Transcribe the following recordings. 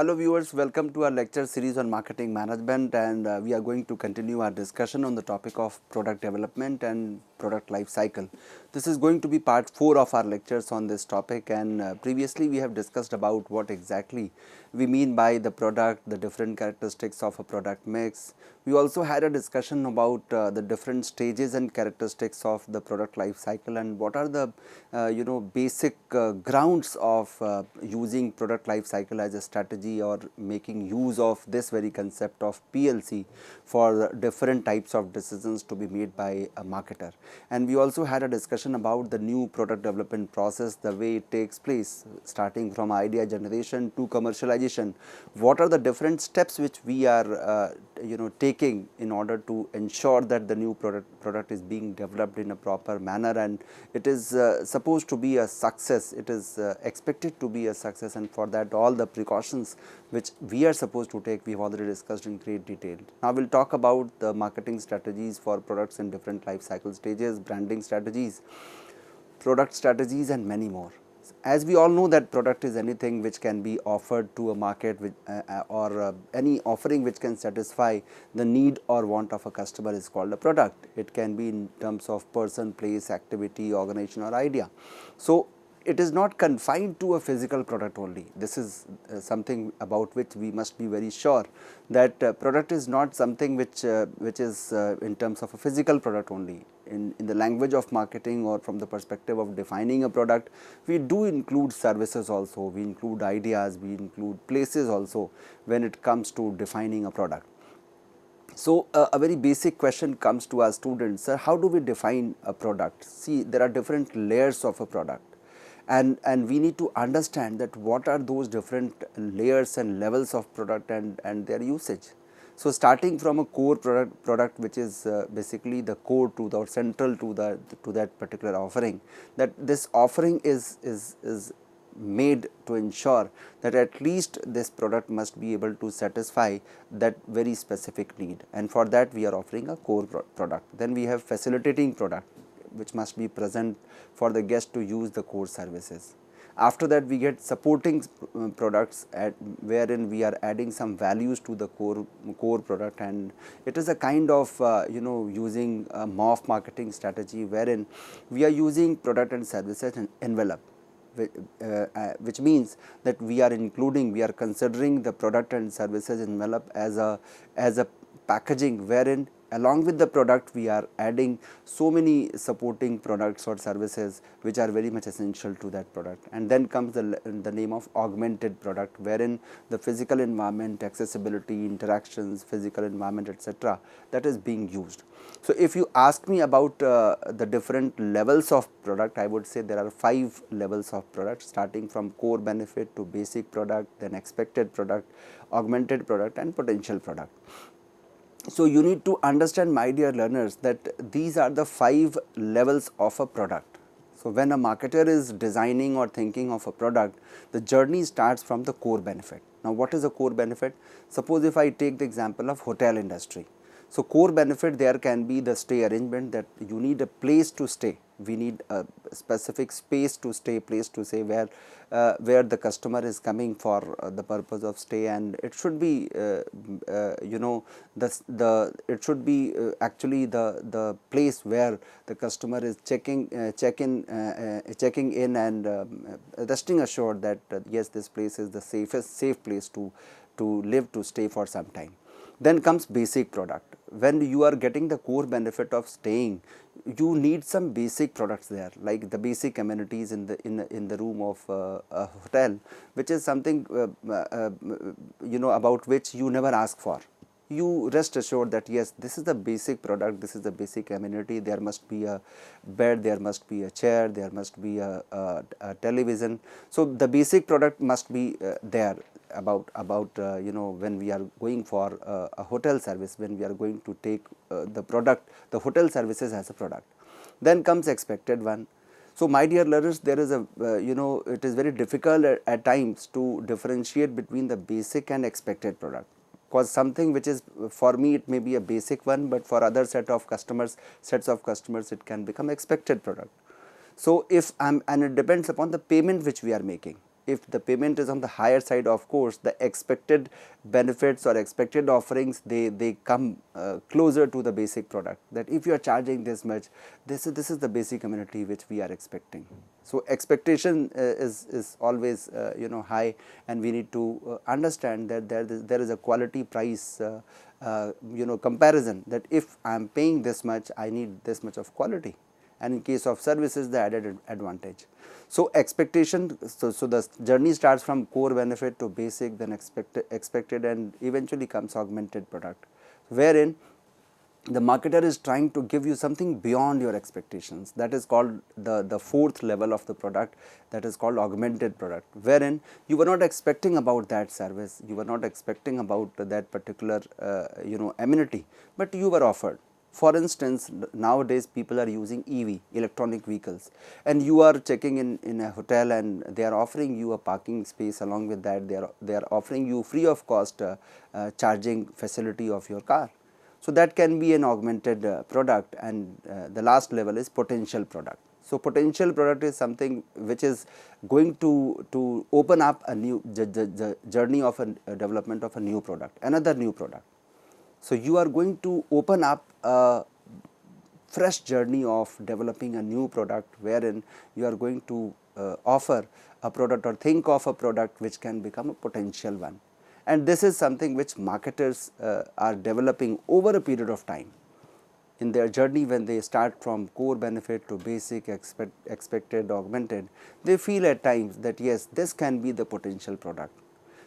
Hello viewers, welcome to our lecture series on marketing management, and we are going to continue our discussion on the topic of product development and product life cycle. This is going to be part 4 of our lectures on this topic, and previously we have discussed about what exactly we mean by the product, the different characteristics of a product mix. We also had a discussion about the different stages and characteristics of the product life cycle and what are the basic grounds of using product life cycle as a strategy or making use of this very concept of PLC for different types of decisions to be made by a marketer. And we also had a discussion about the new product development process, the way it takes place starting from idea generation to commercialization. What are the different steps which we are taking in order to ensure that the new product is being developed in a proper manner, and it is supposed to be a success, it is expected to be a success, and for that all the precautions which we are supposed to take we have already discussed in great detail. Now we will talk about the marketing strategies for products in different life cycle stages, branding strategies, product strategies, and many more. As we all know that product is anything which can be offered to a market with, or any offering which can satisfy the need or want of a customer is called a product. It can be in terms of person, place, activity, organization or idea. So, it is not confined to a physical product only. This is something about which we must be very sure that product is not something which is in terms of a physical product only. In the language of marketing or from the perspective of defining a product, we do include services also, we include ideas, we include places also when it comes to defining a product. So, a very basic question comes to our students, sir, how do we define a product? See, there are different layers of a product. And we need to understand that what are those different layers and levels of product and their usage. So, starting from a core product which is basically the core to the or central to that particular offering, that this offering is made to ensure that at least this product must be able to satisfy that very specific need, and for that we are offering a core product. Then we have facilitating product which must be present for the guest to use the core services. After that we get supporting products wherein we are adding some values to the core product, and it is a kind of using a MOF marketing strategy wherein we are using product and services and envelope, which means that we are considering the product and services envelope as a packaging wherein along with the product we are adding so many supporting products or services which are very much essential to that product. And then comes the name of augmented product, wherein the physical environment, accessibility, interactions, physical environment, etc., that is being used. So, if you ask me about the different levels of product, I would say there are 5 levels of product, starting from core benefit to basic product, then expected product, augmented product, and potential product. So, you need to understand, my dear learners, that these are the 5 levels of a product. So, when a marketer is designing or thinking of a product, the journey starts from the core benefit. Now, what is a core benefit? Suppose if I take the example of hotel industry. So, core benefit there can be the stay arrangement, that you need a place to stay. We need a specific space to stay, place to stay where the customer is coming for the purpose of stay, and it should be it should be actually the place where the customer is checking in and resting assured that yes, this place is the safe place to live, to stay for some time. Then comes basic product. When you are getting the core benefit of staying, you need some basic products there, like the basic amenities in the room of a hotel, which is something about which you never ask for. You rest assured that yes, this is the basic product, this is the basic amenity. There must be a bed, there must be a chair, there must be a television. So, the basic product must be there. About when we are going for a hotel service, when we are going to take the hotel services as a product. Then comes expected one. So, my dear learners, there is a it is very difficult at times to differentiate between the basic and expected product, because something which is, for me it may be a basic one, but for other sets of customers it can become expected product. So, and it depends upon the payment which we are making. if the payment is on the higher side, of course the expected benefits or expected offerings, they come closer to the basic product, that if you are charging this much, this is the basic amenity which we are expecting. So expectation is always high, and we need to understand that there is a quality price comparison, that if I am paying this much, I need this much of quality, and in case of services, the added advantage. So expectation, so the journey starts from core benefit to basic, then expected, and eventually comes augmented product, wherein the marketer is trying to give you something beyond your expectations. That is called the fourth level of the product, that is called augmented product, wherein you were not expecting about that service, you were not expecting about that particular amenity, but you were offered. For instance, nowadays people are using EV, electronic vehicles, and you are checking in a hotel, and they are offering you a parking space. Along with that, they are offering you free of cost charging facility of your car. So that can be an augmented product, and the last level is potential product. So potential product is something which is going to open up a new journey of a development of a new product, another new product. So you are going to open up a fresh journey of developing a new product, wherein you are going to offer a product or think of a product which can become a potential one. And this is something which marketers are developing over a period of time in their journey. When they start from core benefit to basic, expected, augmented, they feel at times that yes, this can be the potential product.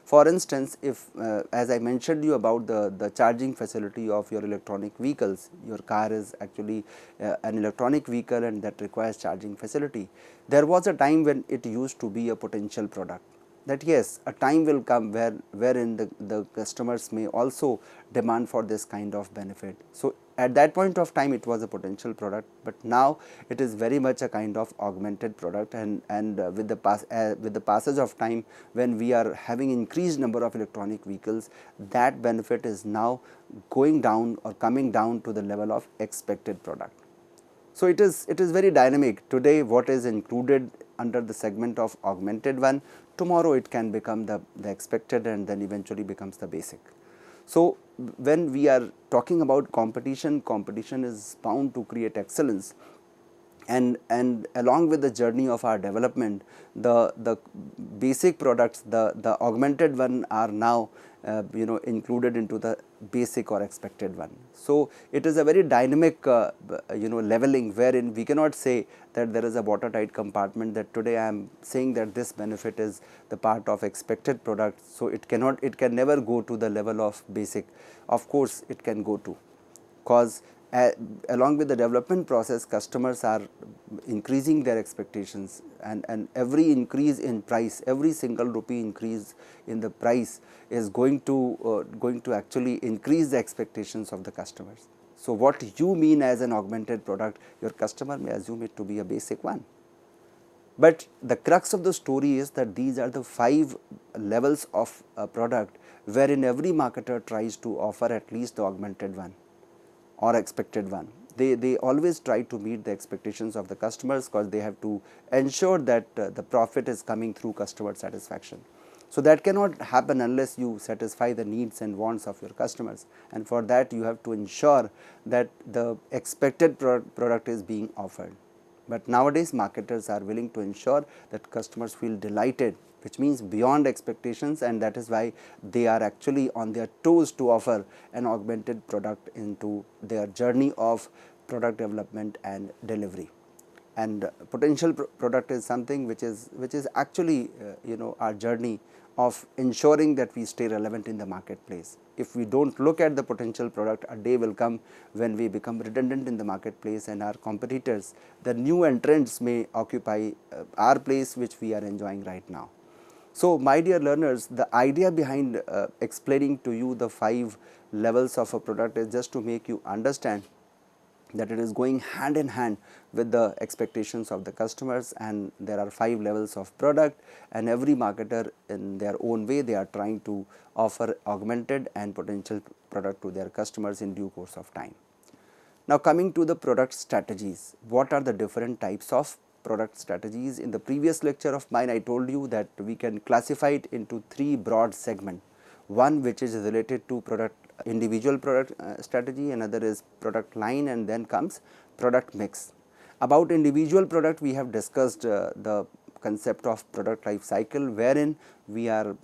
For instance, if as I mentioned you about the charging facility of your electronic vehicles, your car is actually an electronic vehicle, and that requires charging facility. There was a time when it used to be a potential product, that yes, a time will come wherein the customers may also demand for this kind of benefit. So at that point of time it was a potential product, but now it is very much a kind of augmented product, and with the passage of time, when we are having increased number of electronic vehicles, that benefit is now going down or coming down to the level of expected product. So it is very dynamic. Today what is included under the segment of augmented one, tomorrow it can become the expected, and then eventually becomes the basic. So when we are talking about competition, competition is bound to create excellence, and along with the journey of our development, the basic products, the augmented one are now included into the basic or expected one. So it is a very dynamic leveling, wherein we cannot say that there is a watertight compartment, that today I am saying that this benefit is the part of expected product, so it can never go to the level of basic. Of course it can go to, cause along with the development process, customers are increasing their expectations, and every increase in price, every single rupee increase in the price is going to actually increase the expectations of the customers. So what you mean as an augmented product, your customer may assume it to be a basic one. But the crux of the story is that these are the 5 levels of a product, wherein every marketer tries to offer at least the augmented one or expected one. They always try to meet the expectations of the customers, because they have to ensure that the profit is coming through customer satisfaction. So that cannot happen unless you satisfy the needs and wants of your customers, and for that you have to ensure that the expected product is being offered. But nowadays marketers are willing to ensure that customers feel delighted, which means beyond expectations, and that is why they are actually on their toes to offer an augmented product into their journey of product development and delivery. And potential product is something which is actually our journey of ensuring that we stay relevant in the marketplace. If we do not look at the potential product, a day will come when we become redundant in the marketplace, and our competitors, the new entrants, may occupy our place which we are enjoying right now. So my dear learners, the idea behind explaining to you the 5 levels of a product is just to make you understand that it is going hand in hand with the expectations of the customers, and there are 5 levels of product, and every marketer in their own way, they are trying to offer augmented and potential product to their customers in due course of time. Now coming to the product strategies, what are the different types of product strategies. In the previous lecture of mine, I told you that we can classify it into three broad segments. One which is related to product individual product strategy, another is product line, and then comes product mix. About individual product, we have discussed the concept of product life cycle, wherein we are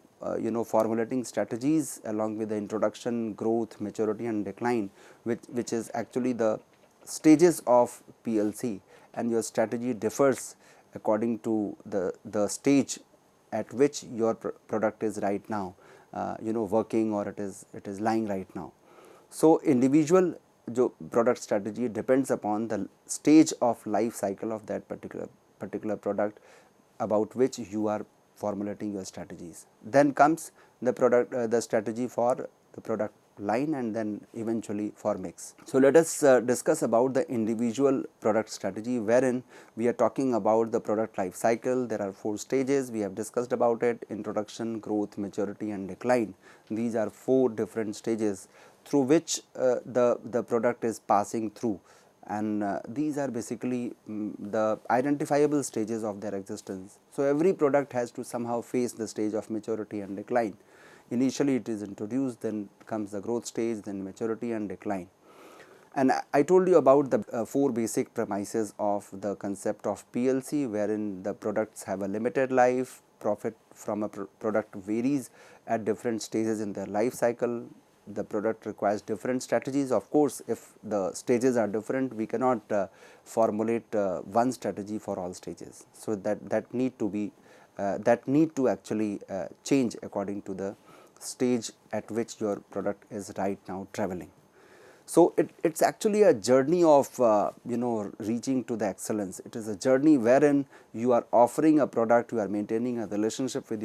formulating strategies along with the introduction, growth, maturity and decline, which is actually the stages of PLC, and your strategy differs according to the stage at which your product is right now working, or it is lying right now. So, individual product strategy depends upon the stage of life cycle of that particular product about which you are formulating your strategies. Then comes the the strategy for the product line, and then eventually for mix. So, let us discuss about the individual product strategy, wherein we are talking about the product life cycle. There are 4 stages, we have discussed about it: introduction, growth, maturity and decline. These are 4 different stages through which the product is passing through, and these are basically the identifiable stages of their existence. So, every product has to somehow face the stage of maturity and decline. Initially it is introduced, then comes the growth stage, then maturity and decline. And I told you about the 4 basic premises of the concept of PLC, wherein the products have a limited life, profit from a product varies at different stages in their life cycle, the product requires different strategies. Of course, if the stages are different, we cannot formulate one strategy for all stages. So, that need to actually change according to the stage at which your product is right now traveling. So, it's actually a journey of reaching to the excellence. It is a journey wherein you are offering a product, you are maintaining a relationship with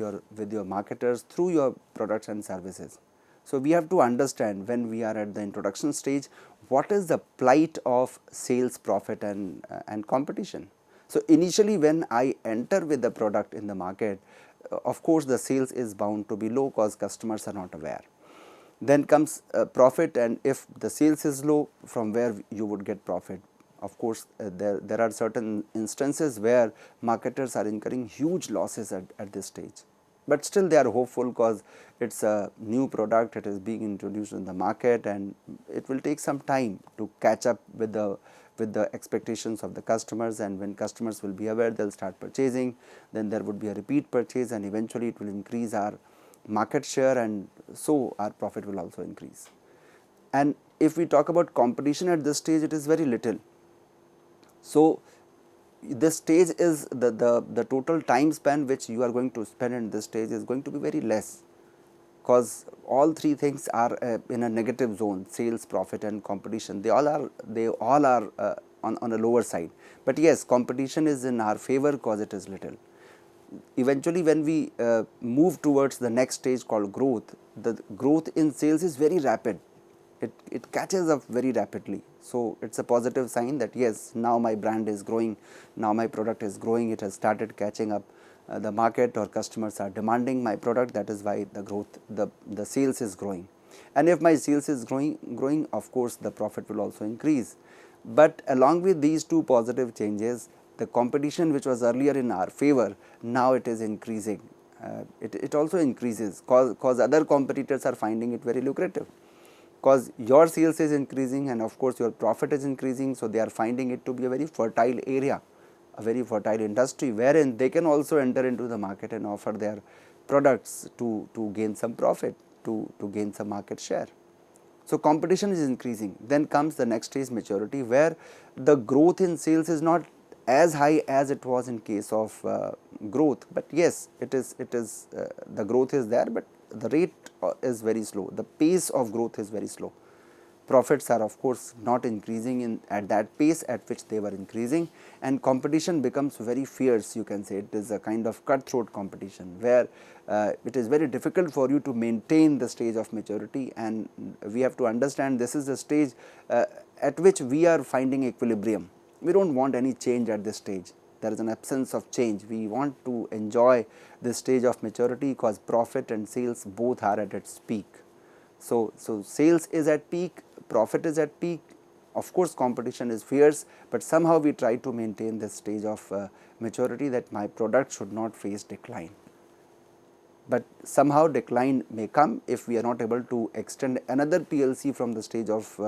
your marketers through your products and services. So, we have to understand, when we are at the introduction stage, what is the plight of sales, profit and competition. So, initially when I enter with the product in the market, of course, the sales is bound to be low because customers are not aware. Then comes profit, and if the sales is low, from where you would get profit? Of course, there are certain instances where marketers are incurring huge losses at this stage, but still they are hopeful because it is a new product, it is being introduced in the market, and it will take some time to catch up with the expectations of the customers, and when customers will be aware, they will start purchasing, then there would be a repeat purchase, and eventually it will increase our market share, and so our profit will also increase. And if we talk about competition at this stage, it is very little. So, this stage is the total time span which you are going to spend in this stage is going to be very less, because all 3 things are in a negative zone: sales, profit and competition. They all are on a lower side, but yes, competition is in our favor because it is little. Eventually, when we move towards the next stage called growth, the growth in sales is very rapid. It catches up very rapidly. So, it is a positive sign that yes, now my brand is growing, now my product is growing, it has started catching up the market, or customers are demanding my product. That is why the growth, the sales is growing, and if my sales is growing, of course, the profit will also increase. But along with these 2 positive changes, the competition which was earlier in our favor, now it is increasing. It also increases because other competitors are finding it very lucrative, because your sales is increasing and of course your profit is increasing. So, they are finding it to be a very fertile area, a very fertile industry, wherein they can also enter into the market and offer their products to gain some profit, to gain some market share. So, competition is increasing. Then comes the next stage, maturity, where the growth in sales is not as high as it was in case of growth, but yes, it is the growth is there, but the rate is very slow, the pace of growth is very slow. Profits are of course not increasing at that pace at which they were increasing, and competition becomes very fierce. You can say it is a kind of cutthroat competition, where it is very difficult for you to maintain the stage of maturity, and we have to understand this is the stage at which we are finding equilibrium. We do not want any change at this stage. There is an absence of change. We want to enjoy this stage of maturity because profit and sales both are at its peak. So, sales is at peak, profit is at peak. of course competition is fierce, but somehow we try to maintain this stage of maturity that my product should not face decline. But somehow decline may come if we are not able to extend another PLC from the stage of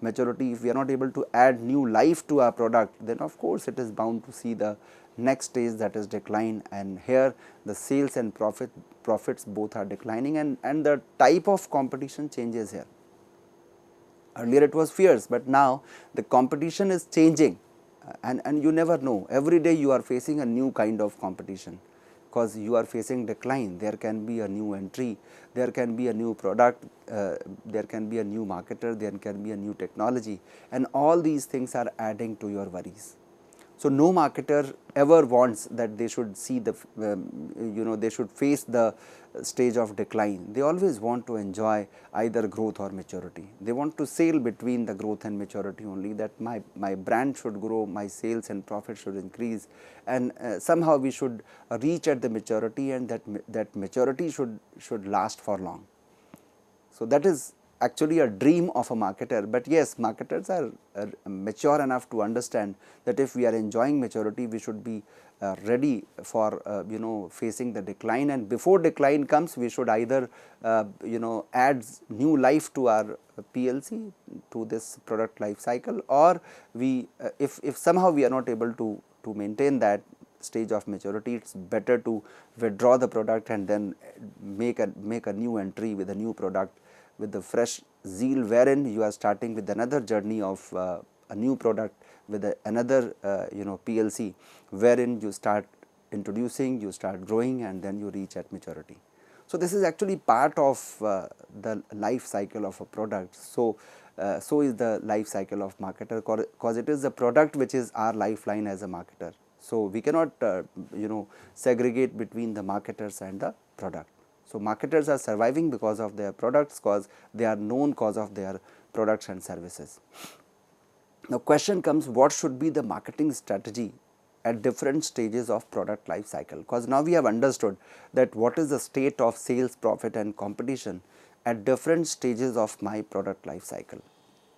maturity. If we are not able to add new life to our product, then of course it is bound to see the next stage, that is decline, and here the sales and profits both are declining, and the type of competition changes here. Earlier it was fierce, but now the competition is changing, and you never know, every day you are facing a new kind of competition, because you are facing decline. There can be a new entry, there can be a new product, there can be a new marketer, there can be a new technology, and all these things are adding to your worries. So, no marketer ever wants that they should see the they should face the stage of decline. They always want to enjoy either growth or maturity. They want to sail between the growth and maturity only, that my brand should grow, my sales and profit should increase, and somehow we should reach at the maturity, and that maturity should last for long. So, that is actually a dream of a marketer, but yes, marketers are mature enough to understand that if we are enjoying maturity, we should be ready for facing the decline, and before decline comes, we should either add new life to our PLC, to this product life cycle, or we if somehow we are not able to maintain that stage of maturity, it is better to withdraw the product and then make a new entry with a new product, with the fresh zeal, wherein you are starting with another journey of a new product with another PLC, wherein you start introducing, you start growing, and then you reach at maturity. So, this is actually part of the life cycle of a product. So, so is the life cycle of marketer, because it is the product which is our lifeline as a marketer. So, we cannot segregate between the marketers and the product. So, marketers are surviving because of their products, because they are known because of their products and services. Now, question comes, what should be the marketing strategy at different stages of product life cycle? Because now we have understood that what is the state of sales, profit and competition at different stages of my product life cycle.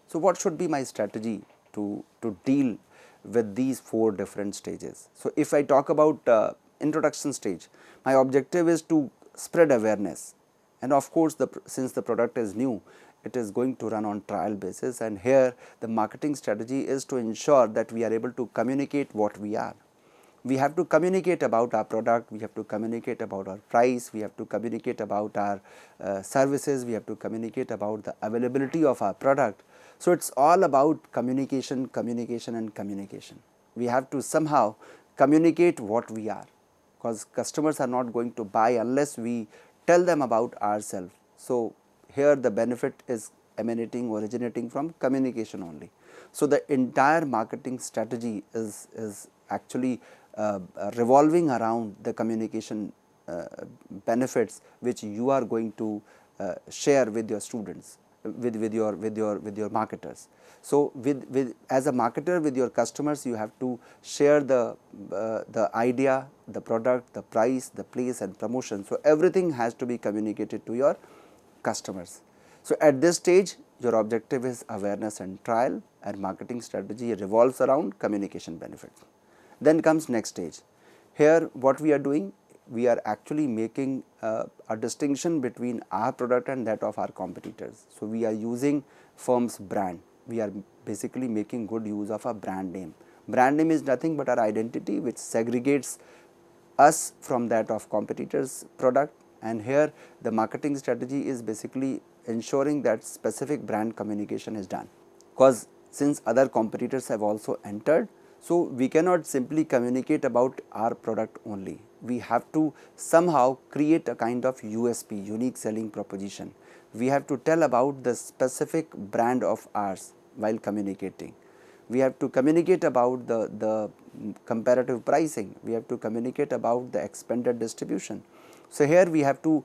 So, what should be my strategy to deal with these 4 different stages? So, if I talk about introduction stage, my objective is to spread awareness, and of course, since the product is new, it is going to run on trial basis, and here the marketing strategy is to ensure that we are able to communicate what we are. We have to communicate about our product, we have to communicate about our price, we have to communicate about our services, we have to communicate about the availability of our product. So, it is all about communication, communication and communication. We have to somehow communicate what we are, because customers are not going to buy unless we tell them about ourselves. So, here the benefit is originating from communication only. So, the entire marketing strategy is actually revolving around the communication benefits which you are going to share with your students, with your marketers. So, with as a marketer with your customers, you have to share the idea, the product, the price, the place and promotion. So, everything has to be communicated to your customers. So, at this stage your objective is awareness and trial, and marketing strategy revolves around communication benefits. Then comes next stage. Here what we are doing, we are actually making a distinction between our product and that of our competitors. So, we are using firm's brand, we are basically making good use of a brand name. Brand name is nothing but our identity which segregates us from that of competitors' product, and here the marketing strategy is basically ensuring that specific brand communication is done, because since other competitors have also entered, so we cannot simply communicate about our product only. We have to somehow create a kind of USP, unique selling proposition. We have to tell about the specific brand of ours while communicating. We have to communicate about the comparative pricing, we have to communicate about the expanded distribution. So, here we have to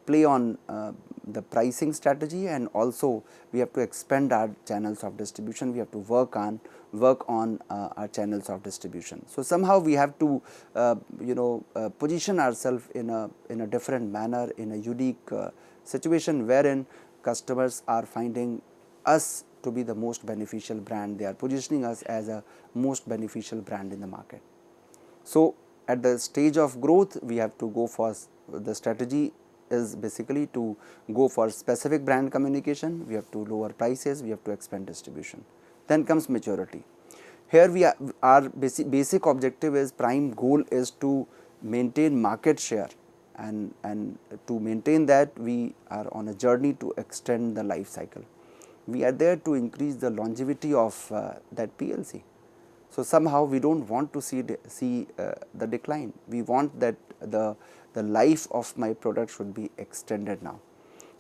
play on the pricing strategy, and also we have to expand our channels of distribution, we have to work on our channels of distribution. So, somehow we have to position ourselves in a different manner, in a unique situation wherein customers are finding us to be the most beneficial brand. They are positioning us as a most beneficial brand in the market. So, at the stage of growth, we have to go for the strategy is basically to go for specific brand communication, we have to lower prices, we have to expand distribution. Then comes maturity. Here we are, our basic objective is, prime goal is to maintain market share, and to maintain that we are on a journey to extend the life cycle. We are there to increase the longevity of that PLC. So, somehow we do not want to see the decline, we want that the life of my product should be extended now.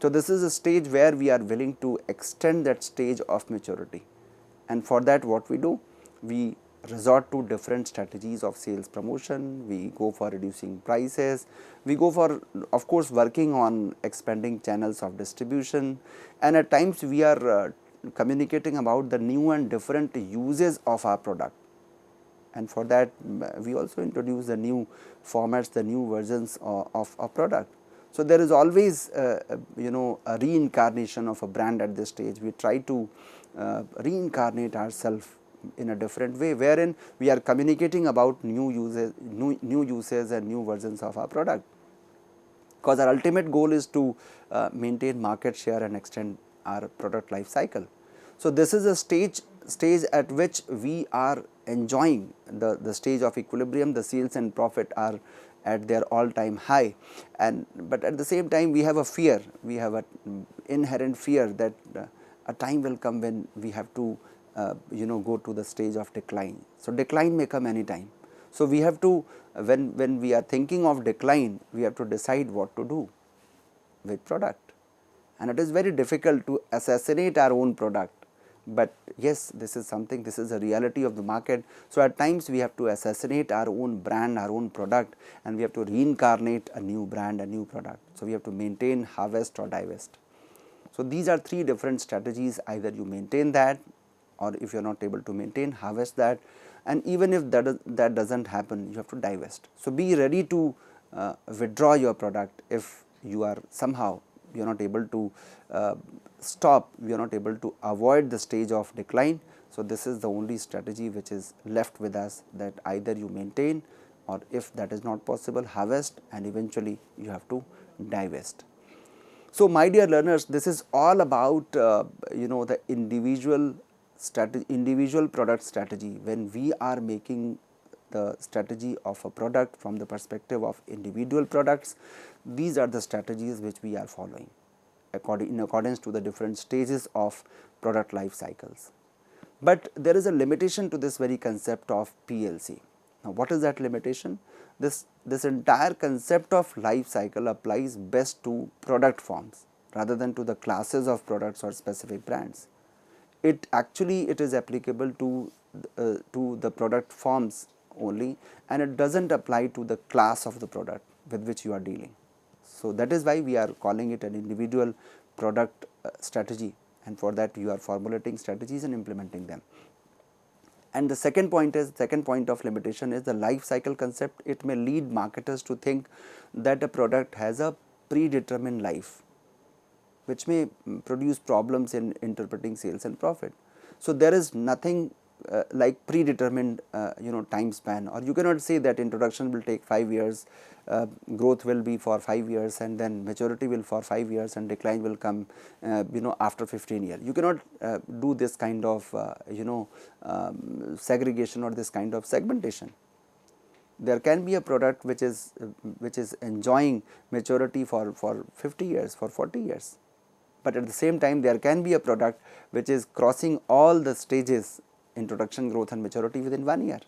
So, this is a stage where we are willing to extend that stage of maturity, and for that what we do? We resort to different strategies of sales promotion, we go for reducing prices, we go for of course working on expanding channels of distribution, and at times we are communicating about the new and different uses of our product, and for that we also introduce the new formats, the new versions of a product. So, there is always a reincarnation of a brand at this stage. We try to reincarnate ourselves in a different way, wherein we are communicating about new uses and new versions of our product, because our ultimate goal is to maintain market share and extend our product life cycle. So, this is a stage at which we are enjoying the stage of equilibrium, the sales and profit are at their all time high, and but at the same time we have a fear, we have an inherent fear that a time will come when we have to go to the stage of decline. So, decline may come any time. So, we have to, when we are thinking of decline, we have to decide what to do with product, and it is very difficult to assassinate our own product, but yes, this is something, this is a reality of the market. So, at times we have to assassinate our own brand, our own product, and we have to reincarnate a new brand, a new product. So, we have to maintain, harvest or divest. So, these are three different strategies, either you maintain that, or if you are not able to maintain, harvest that, and even if that does not happen, you have to divest. So, be ready to withdraw your product if you are somehow you are not able to stop, you are not able to avoid the stage of decline. So, this is the only strategy which is left with us, that either you maintain, or if that is not possible, harvest, and eventually you have to divest. So, my dear learners, this is all about the individual product strategy. When we are making the strategy of a product from the perspective of individual products, these are the strategies which we are following in accordance to the different stages of product life cycles. But there is a limitation to this very concept of PLC. Now, what is that limitation? This entire concept of life cycle applies best to product forms rather than to the classes of products or specific brands. It is applicable to the product forms only, and it does not apply to the class of the product with which you are dealing. So, that is why we are calling it an individual product strategy, and for that you are formulating strategies and implementing them. And the second point of limitation is the life cycle concept. It may lead marketers to think that a product has a predetermined life, which may produce problems in interpreting sales and profit. So, there is nothing like predetermined time span, or you cannot say that introduction will take 5 years, growth will be for 5 years, and then maturity will for 5 years, and decline will come after 15 years. You cannot do this kind of segregation or this kind of segmentation. There can be a product which is enjoying maturity for 50 years, for 40 years, but at the same time there can be a product which is crossing all the stages, introduction, growth and maturity, within 1 year,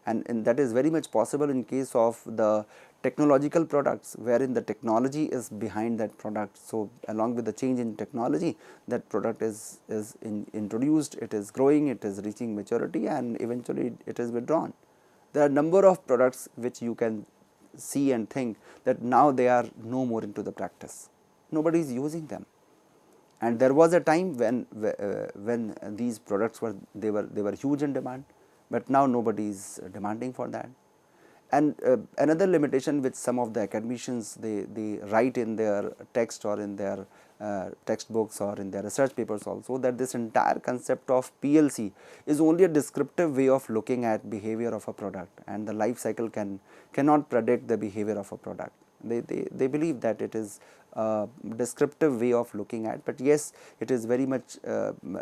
and that is very much possible in case of the technological products, wherein the technology is behind that product. So, along with the change in technology, that product is introduced, it is growing, it is reaching maturity, and eventually it is withdrawn. There are number of products which you can see and think that now they are no more into the practice, nobody is using them. And there was a time when these products were huge in demand, but now nobody is demanding for that. And another limitation which some of the academicians they write in their text or in their textbooks or in their research papers also, that this entire concept of PLC is only a descriptive way of looking at behavior of a product, and the life cycle cannot predict the behavior of a product. They believe that it is a descriptive way of looking at, but yes, it is very much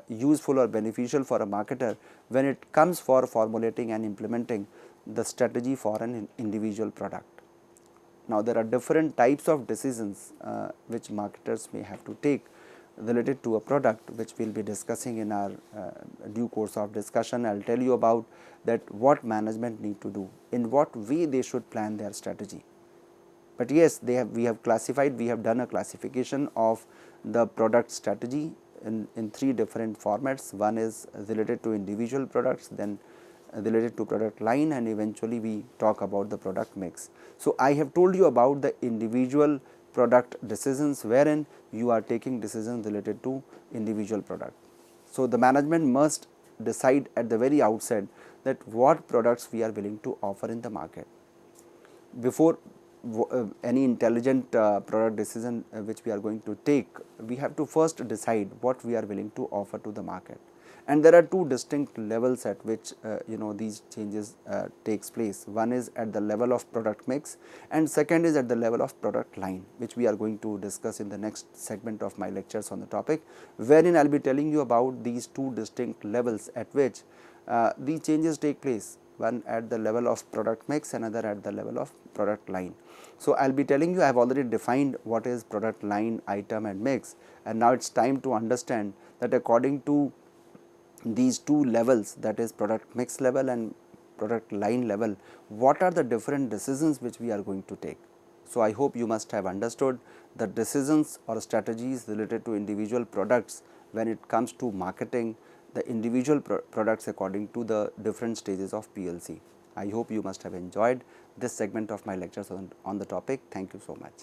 useful or beneficial for a marketer when it comes for formulating and implementing the strategy for an individual product. Now, there are different types of decisions which marketers may have to take related to a product, which we will be discussing in our due course of discussion. I will tell you about that what management need to do, in what way they should plan their strategy. But yes, we have classified, we have done a classification of the product strategy in three different formats. One is related to individual products, then related to product line, and eventually we talk about the product mix. So, I have told you about the individual product decisions, wherein you are taking decisions related to individual product. So, the management must decide at the very outset that what products we are willing to offer in the market. Before any intelligent product decision which we are going to take, we have to first decide what we are willing to offer to the market. And there are two distinct levels at which these changes takes place. One is at the level of product mix, and second is at the level of product line, which we are going to discuss in the next segment of my lectures on the topic, wherein I will be telling you about these two distinct levels at which these changes take place, one at the level of product mix, another at the level of product line. So, I will be telling you, I have already defined what is product line, item and mix, and now it is time to understand that according to these two levels, that is product mix level and product line level, what are the different decisions which we are going to take. So, I hope you must have understood the decisions or strategies related to individual products when it comes to marketing the individual products according to the different stages of PLC. I hope you must have enjoyed this segment of my lectures on the topic. Thank you so much.